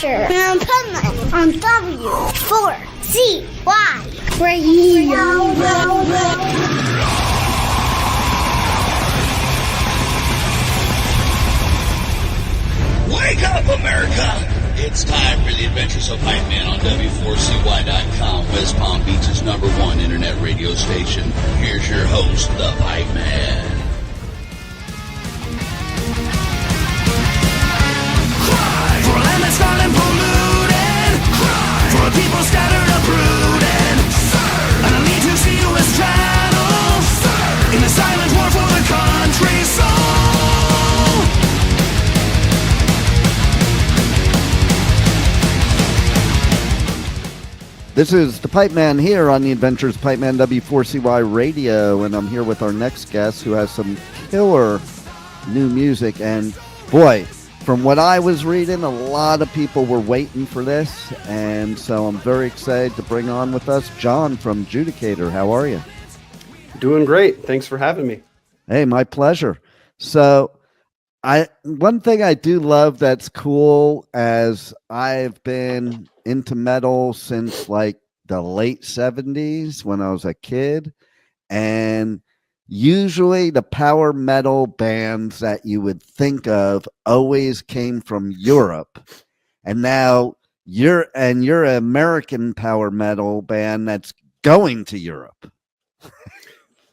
Adventure in Pipeman on W4CY Radio. Wake up, America! It's time for the Adventures of Pipeman on W4CY.com, West Palm Beach's #1 internet radio station. Here's your host, the Pipeman. Cry for a land that's gone and polluted. Cry for a people scattered uprooted. Serve. And I need to see you as chattel. Serve. In the silent war for the country's soul. This is the Pipeman here on the Adventures of Pipeman W4CY Radio, and I'm here with our next guest who has some killer new music. And boy, from what I was reading, a lot of people were waiting for this, and so I'm very excited to bring on with us John from Judicator. How are you? Doing great. Thanks for having me. Hey, my pleasure. So one thing I do love that's cool, as I've been into metal since like the late 70s when I was a kid, and usually the power metal bands that you would think of always came from Europe, and now you're an American power metal band that's going to Europe.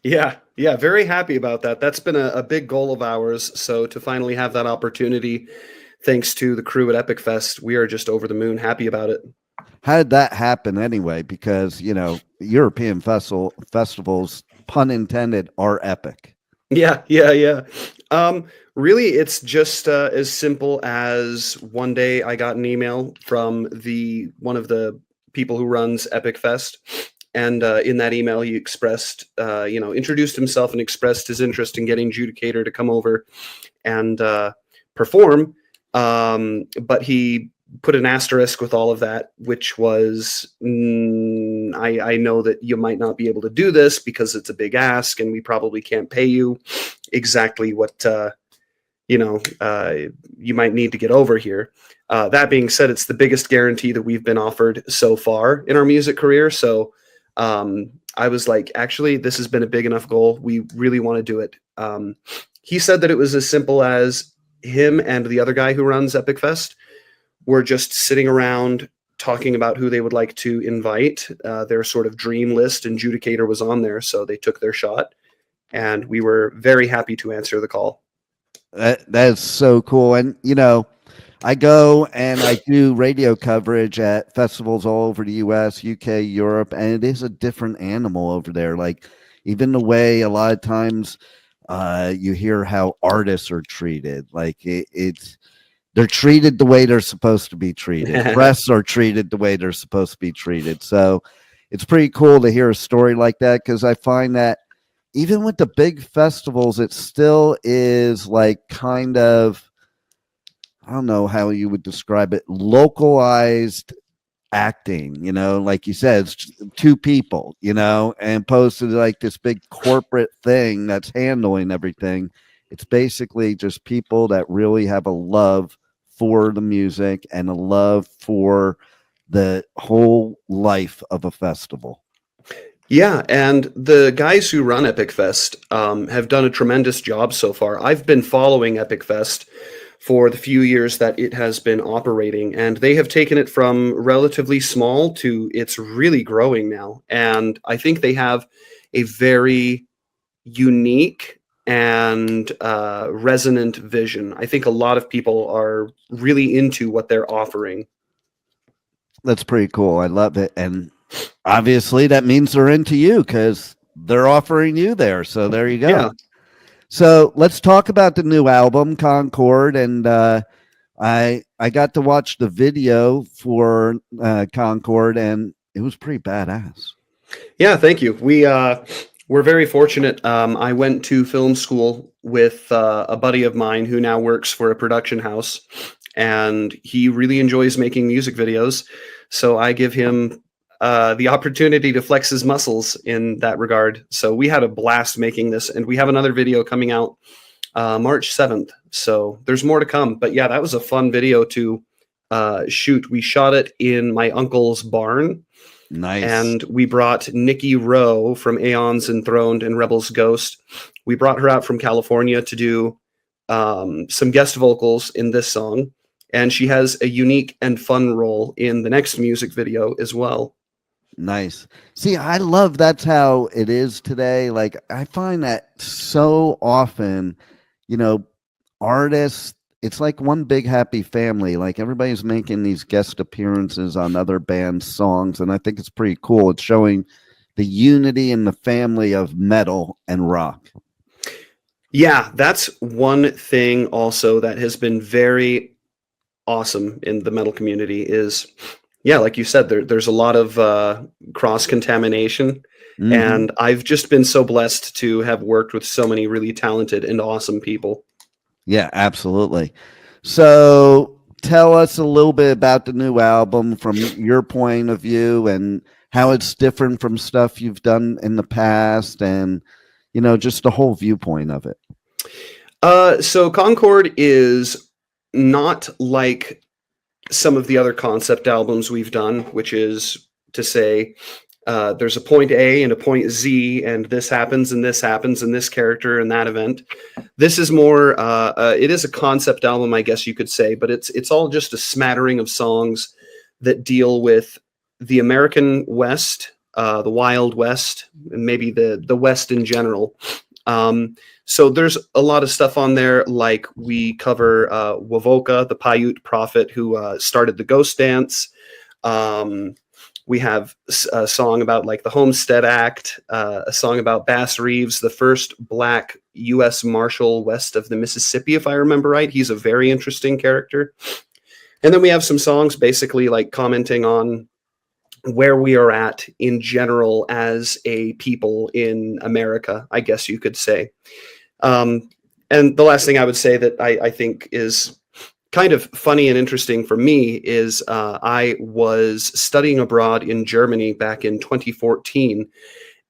Yeah, very happy about that. That's been a big goal of ours. So to finally have that opportunity, thanks to the crew at Epic Fest, we are just over the moon happy about it. How did that happen anyway? Because, you know, European festivals, pun intended, are epic. Yeah. Really, it's just as simple as one day I got an email from one of the people who runs Epic Fest. And in that email, he expressed, introduced himself and expressed his interest in getting Judicator to come over and perform. But he put an asterisk with all of that, which was, I know that you might not be able to do this because it's a big ask and we probably can't pay you exactly what, you might need to get over here. That being said, it's the biggest guarantee that we've been offered so far in our music career. So I was like, actually, this has been a big enough goal. We really want to do it. He said that it was as simple as him and the other guy who runs Epic Fest were just sitting around talking about who they would like to invite, their sort of dream list, and Judicator was on there. So they took their shot, and we were very happy to answer the call. That is so cool. And, I go and I do radio coverage at festivals all over the US, UK, Europe, and it is a different animal over there. Like, even the way a lot of times you hear how artists are treated, like they're treated the way they're supposed to be treated. Press are treated the way they're supposed to be treated. So it's pretty cool to hear a story like that, because I find that even with the big festivals, it still is like kind of, I don't know how you would describe it, localized acting, like you said, it's two people, and opposed to like this big corporate thing that's handling everything. It's basically just people that really have a love for the music and a love for the whole life of a festival. Yeah, and the guys who run Epic Fest have done a tremendous job so far. I've been following Epic Fest for the few years that it has been operating, and they have taken it from relatively small to it's really growing now. And I think they have a very unique and resonant vision. I think a lot of people are really into what they're offering. That's pretty cool. I love it. And obviously that means they're into you because they're offering you there. So there you go. Yeah. So let's talk about the new album, Concord. And I got to watch the video for Concord, and it was pretty badass. Yeah, thank you. We're very fortunate. I went to film school with a buddy of mine who now works for a production house, and he really enjoys making music videos. So I give him the opportunity to flex his muscles in that regard. So we had a blast making this, and we have another video coming out March 7th. So there's more to come. But yeah, that was a fun video to shoot. We shot it in my uncle's barn. Nice. And we brought Nikki Rowe from Aeons Enthroned and Rebels Ghost. We brought her out from California to do some guest vocals in this song. And she has a unique and fun role in the next music video as well. Nice. See, I love that's how it is today. Like, I find that so often, you know, artists, it's like one big happy family. Like, everybody's making these guest appearances on other bands' songs, and I think it's pretty cool. It's showing the unity in the family of metal and rock. Yeah, that's one thing also that has been very awesome in the metal community is, yeah, like you said, there's a lot of cross-contamination. Mm-hmm. And I've just been so blessed to have worked with so many really talented and awesome people. Yeah, absolutely. So tell us a little bit about the new album from your point of view and how it's different from stuff you've done in the past and, you know, just the whole viewpoint of it. So Concord is not like some of the other concept albums we've done, which is to say, there's a point A and a point Z, and this happens, and this happens, and this character and that event. This is more, it is a concept album, I guess you could say, but it's all just a smattering of songs that deal with the American West, the Wild West, and maybe the West in general. So there's a lot of stuff on there, like we cover Wovoka, the Paiute prophet who started the ghost dance. We have a song about like the Homestead Act, a song about Bass Reeves, the first Black U.S. Marshal west of the Mississippi, if I remember right. He's a very interesting character. And then we have some songs basically like commenting on where we are at in general as a people in America, I guess you could say. And the last thing I would say that I think is kind of funny and interesting for me is I was studying abroad in Germany back in 2014,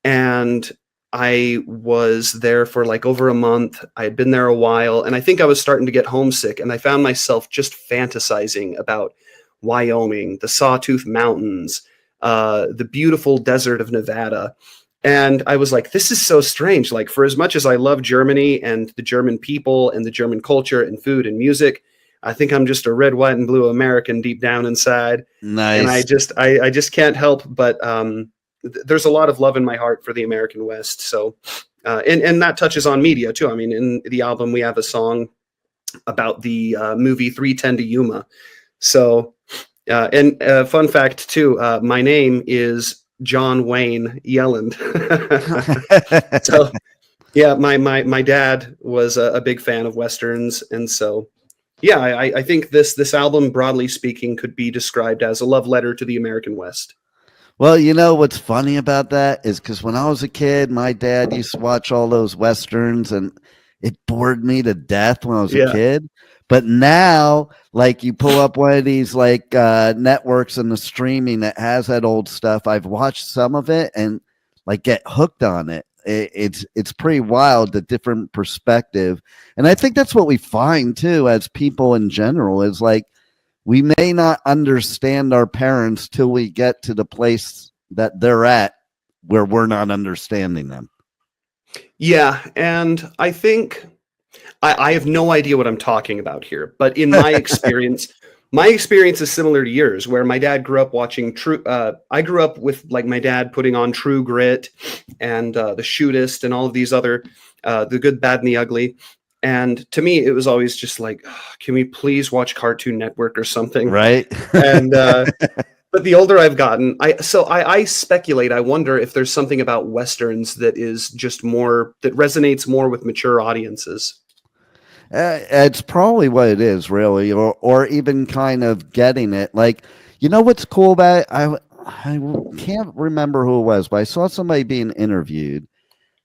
and I was there for like over a month. I had been there a while, and I think I was starting to get homesick, and I found myself just fantasizing about Wyoming, the Sawtooth Mountains, the beautiful desert of Nevada. And I was like, this is so strange. Like, for as much as I love Germany and the German people and the German culture and food and music, I think I'm just a red, white, and blue American deep down inside. Nice. And I just can't help but there's a lot of love in my heart for the American West. So, and that touches on media too. I mean, in the album, we have a song about the movie 3:10 to Yuma. So, and fun fact too, my name is John Wayne Yelland. So, yeah, my dad was a big fan of Westerns. And so, yeah, I think this album, broadly speaking, could be described as a love letter to the American West. Well, you know what's funny about that is because when I was a kid, my dad used to watch all those Westerns and it bored me to death when I was a kid. But now, like, you pull up one of these like networks and the streaming that has that old stuff. I've watched some of it and like get hooked on it. It's pretty wild, the different perspective. And I think that's what we find too as people in general is like we may not understand our parents till we get to the place that they're at where we're not understanding them. Yeah, and I think I have no idea what I'm talking about here, but in my experience, my experience is similar to yours, where my dad grew up watching I grew up with like my dad putting on True Grit and The Shootist and all of these other, The Good, Bad, and the Ugly. And to me, it was always just like, can we please watch Cartoon Network or something? Right. And but the older I've gotten, I speculate. I wonder if there's something about Westerns that is just more that resonates more with mature audiences. It's probably what it is, really, or even kind of getting it. Like, you know what's cool about it? I can't remember who it was, but I saw somebody being interviewed,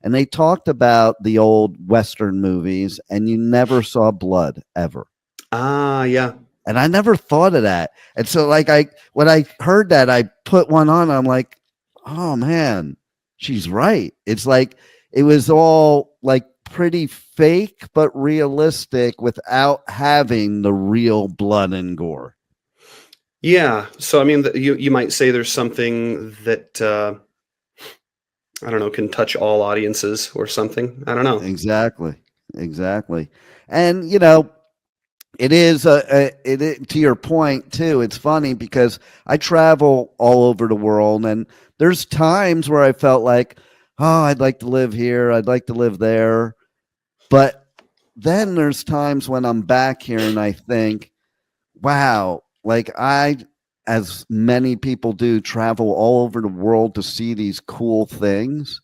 and they talked about the old Western movies, and you never saw blood ever. Ah, yeah. And I never thought of that. And so, like, when I heard that, I put one on. I'm like, oh man, she's right. It's like it was all like pretty fake but realistic without having the real blood and gore. Yeah. So I mean, you might say there's something that I don't know, can touch all audiences or something. I don't know. Exactly. Exactly. And it is to your point too. It's funny because I travel all over the world, and there's times where I felt like, oh, I'd like to live here, I'd like to live there, but then there's times when I'm back here and I think, wow, like as many people do, travel all over the world to see these cool things.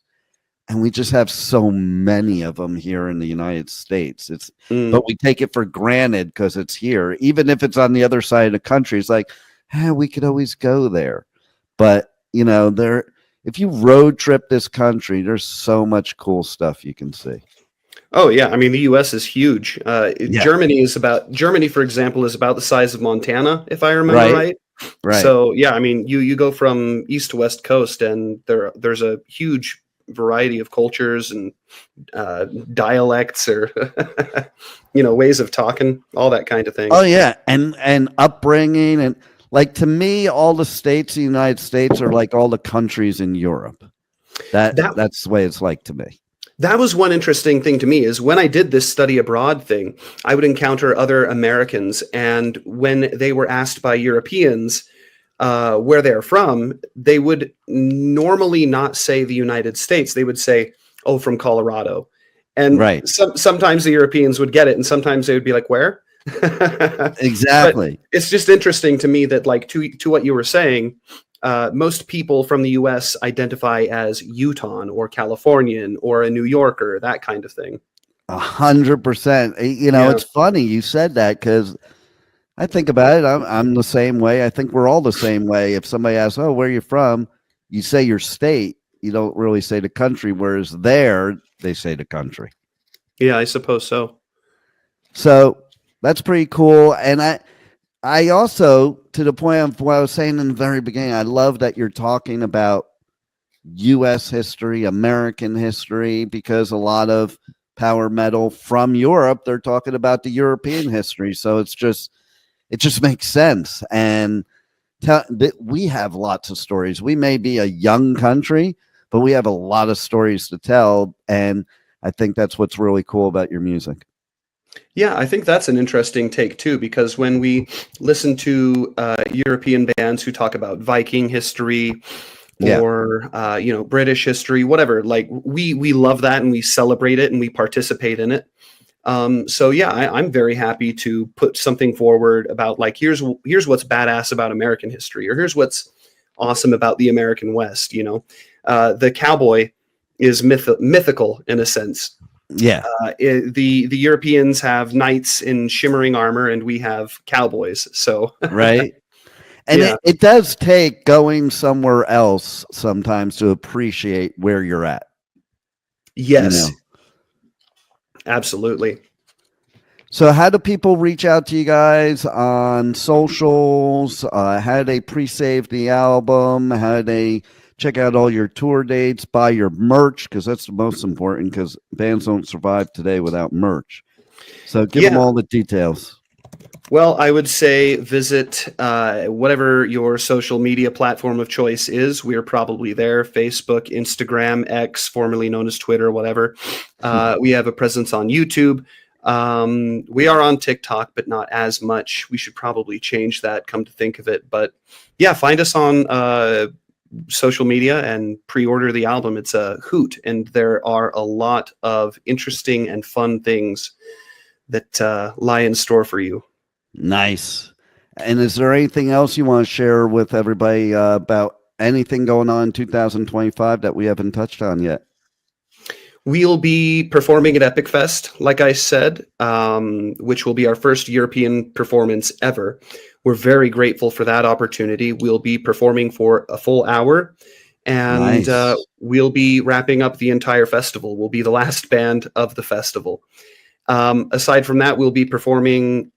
And we just have so many of them here in the United States. But we take it for granted because it's here, even if it's on the other side of the country. It's like, we could always go there. But if you road trip this country, there's so much cool stuff you can see. Oh yeah, I mean the U.S. is huge. Yeah. Germany, for example, is about the size of Montana, if I remember right. Right. So yeah, I mean you go from east to west coast, and there's a huge variety of cultures and dialects or ways of talking, all that kind of thing. Oh yeah, and upbringing, and like to me, all the states of the United States are like all the countries in Europe. That's the way it's like to me. That was one interesting thing to me is when I did this study abroad thing, I would encounter other Americans, and when they were asked by Europeans where they're from, they would normally not say the United States. They would say, "Oh, from Colorado." And sometimes the Europeans would get it, and sometimes they would be like, "Where?" Exactly. But it's just interesting to me that, like, to what you were saying, most people from the U.S. identify as Utahn or Californian or a New Yorker, that kind of thing. 100%. It's funny you said that because I think about it. I'm the same way. I think we're all the same way. If somebody asks, "Oh, where are you from?" you say your state. You don't really say the country. Whereas there, they say the country. Yeah, I suppose so. So that's pretty cool. And I also, to the point of what I was saying in the very beginning, I love that you're talking about U.S. history, American history, because a lot of power metal from Europe, they're talking about the European history. So it just makes sense. And we have lots of stories. We may be a young country, but we have a lot of stories to tell. And I think that's what's really cool about your music. Yeah, I think that's an interesting take too, because when we listen to European bands who talk about Viking history or British history, whatever, like we love that and we celebrate it and we participate in it. So yeah, I'm very happy to put something forward about like here's what's badass about American history, or here's what's awesome about the American West. The cowboy is mythical in a sense. Yeah. The Europeans have knights in shimmering armor, and we have cowboys. So right. And it does take going somewhere else sometimes to appreciate where you're at. Yes. Absolutely. So how do people reach out to you guys on socials? How do they pre-save the album? How do they check out all your tour dates, buy your merch? Because that's the most important, because bands don't survive today without merch. So give them all the details. Well, I would say visit whatever your social media platform of choice is. We're probably there: Facebook, Instagram, X, formerly known as Twitter, whatever. We have a presence on YouTube. We are on TikTok, but not as much. We should probably change that, come to think of it. But yeah, find us on social media and pre-order the album. It's a hoot, and there are a lot of interesting and fun things that lie in store for you. Nice. And is there anything else you want to share with everybody about anything going on in 2025 that we haven't touched on yet? We'll be performing at Epic Fest, like I said, which will be our first European performance ever. We're very grateful for that opportunity. We'll be performing for a full hour, and we'll be wrapping up the entire festival. We'll be the last band of the festival. Aside from that, we'll be performing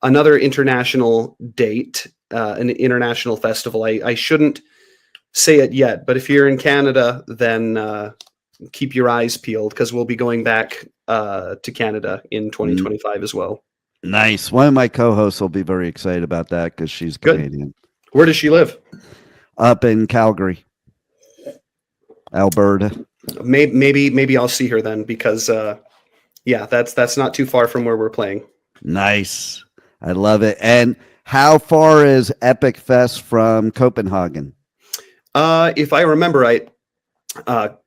another international date, an international festival. I shouldn't say it yet, but if you're in Canada, then keep your eyes peeled, because we'll be going back to Canada in 2025 as well. Nice. One of my co-hosts will be very excited about that because she's Good. Canadian. Where does she live? Up in Calgary, Alberta. Maybe I'll see her then because that's not too far from where we're playing. Nice. I love it. And how far is Epic Fest from Copenhagen? If I remember right,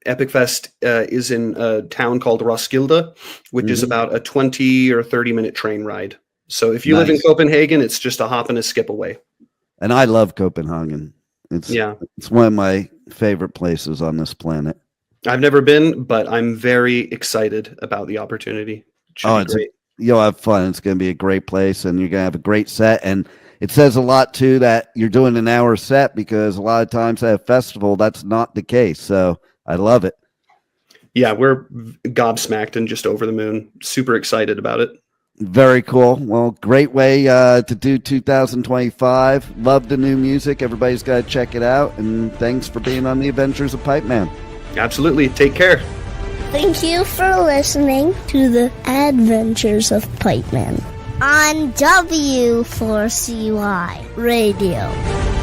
Epic Fest is in a town called Roskilde, which is about a 20 or 30-minute train ride. So if you live in Copenhagen, it's just a hop and a skip away. And I love Copenhagen. It's one of my favorite places on this planet. I've never been, but I'm very excited about the opportunity. You'll have fun. It's going to be a great place, and you're going to have a great set. And it says a lot, too, that you're doing an hour set because a lot of times at a festival, that's not the case. So I love it. Yeah, we're gobsmacked and just over the moon. Super excited about it. Very cool. Well, great way to do 2025. Love the new music. Everybody's got to check it out. And thanks for being on the Adventures of Pipeman. Absolutely. Take care. Thank you for listening to the Adventures of Pipeman on W4CY Radio.